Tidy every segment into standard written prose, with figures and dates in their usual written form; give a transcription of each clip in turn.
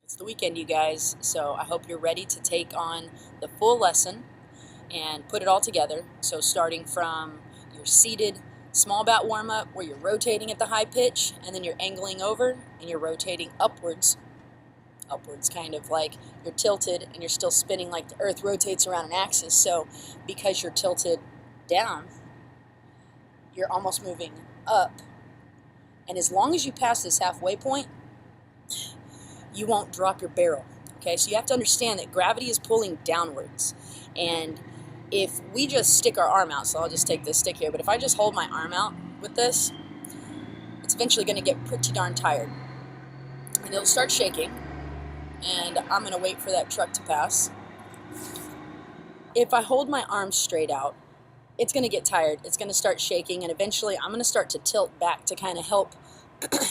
It's the weekend, you guys, so I hope you're ready to take on the full lesson and put it all together. So starting from your seated small bat warm-up where you're rotating at the high pitch and then you're angling over and you're rotating upwards kind of like you're tilted and you're still spinning like the earth rotates around an axis. So because you're tilted down, you're almost moving up. And as long as you pass this halfway point, you won't drop your barrel. Okay, so you have to understand that gravity is pulling downwards. And if we just stick our arm out, so I'll just take this stick here, but if I just hold my arm out with this, it's eventually going to get pretty darn tired. And it'll start shaking, and I'm going to wait for that truck to pass. If I hold my arm straight out, it's going to get tired, it's going to start shaking, and eventually I'm going to start to tilt back to kind of help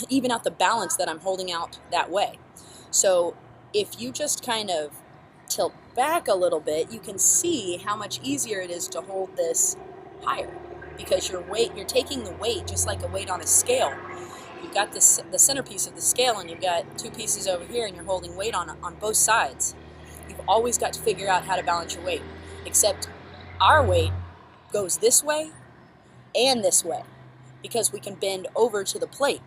even out the balance that I'm holding out that way. So if you just kind of tilt back a little bit, you can see how much easier it is to hold this higher because you're taking the weight just like a weight on a scale. You've got the centerpiece of the scale and you've got two pieces over here and you're holding weight on both sides. You've always got to figure out how to balance your weight, except our weight goes this way and this way because we can bend over to the plate.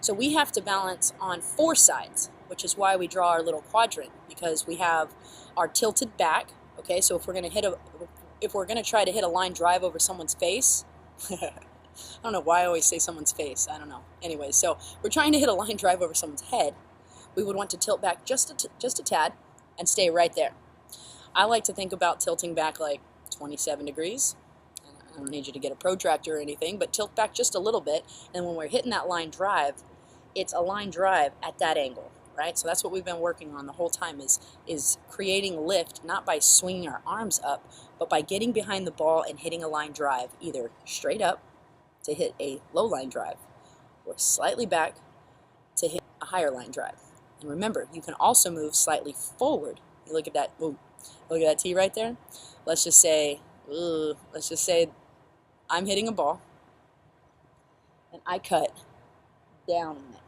So we have to balance on four sides, which is why we draw our little quadrant, because we have our tilted back. Okay, so if we're going to try to hit a line drive over someone's face, I don't know why I always say someone's face. I don't know. Anyway, so we're trying to hit a line drive over someone's head. We would want to tilt back just a tad and stay right there. I like to think about tilting back like 27 degrees. I don't need you to get a protractor or anything, but tilt back just a little bit. And when we're hitting that line drive, it's a line drive at that angle, right? So that's what we've been working on the whole time is creating lift, not by swinging our arms up, but by getting behind the ball and hitting a line drive, either straight up to hit a low line drive or slightly back to hit a higher line drive. And remember, you can also move slightly forward. You look at that, ooh, look at that T right there. Let's just say I'm hitting a ball and I cut down on it.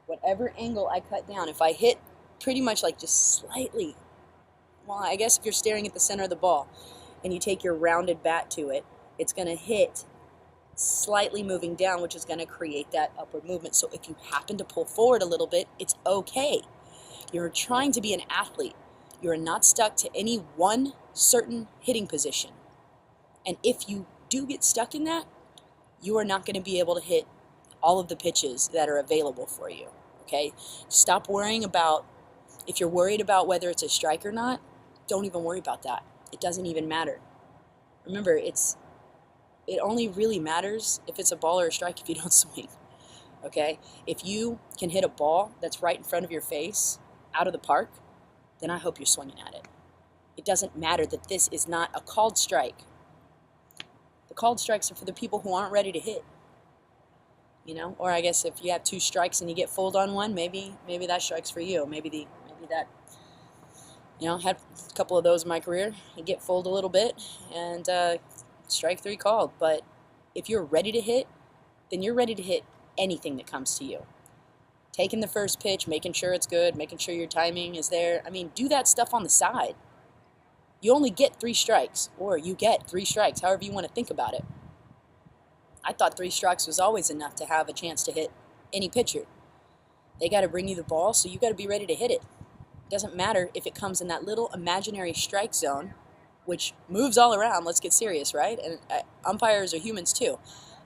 Whatever angle I cut down, if I hit pretty much like just slightly, well, I guess if you're staring at the center of the ball and you take your rounded bat to it, it's going to hit slightly moving down, which is going to create that upward movement. So if you happen to pull forward a little bit, it's okay. You're trying to be an athlete. You're not stuck to any one certain hitting position. And if you do get stuck in that, you are not going to be able to hit all of the pitches that are available for you. Okay? Stop worrying about, if you're worried about whether it's a strike or not, don't even worry about that. It doesn't even matter. Remember, it only really matters if it's a ball or a strike if you don't swing. Okay? If you can hit a ball that's right in front of your face out of the park, then I hope you're swinging at it. It doesn't matter that this is not a called strike. The called strikes are for the people who aren't ready to hit. You know, or I guess if you have two strikes and you get fooled on one, maybe that strike's for you. Maybe that, you know, had a couple of those in my career. You get fooled a little bit and strike three called. But if you're ready to hit, then you're ready to hit anything that comes to you. Taking the first pitch, making sure it's good, making sure your timing is there. I mean, do that stuff on the side. You only get three strikes, or you get three strikes, however you want to think about it. I thought three strikes was always enough to have a chance to hit any pitcher. They got to bring you the ball, so you got to be ready to hit it. It doesn't matter if it comes in that little imaginary strike zone, which moves all around. Let's get serious, right? And umpires are humans too.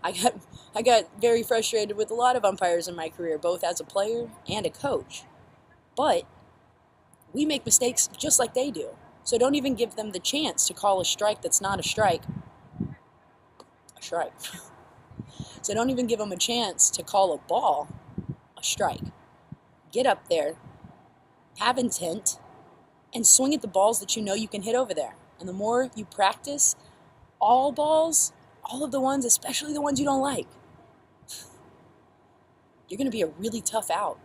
I got very frustrated with a lot of umpires in my career, both as a player and a coach. But we make mistakes just like they do. So don't even give them the chance to call a strike that's not a strike a strike. So don't even give them a chance to call a ball a strike. Get up there, have intent, and swing at the balls that you know you can hit over there. And the more you practice all balls, all of the ones, especially the ones you don't like, you're going to be a really tough out.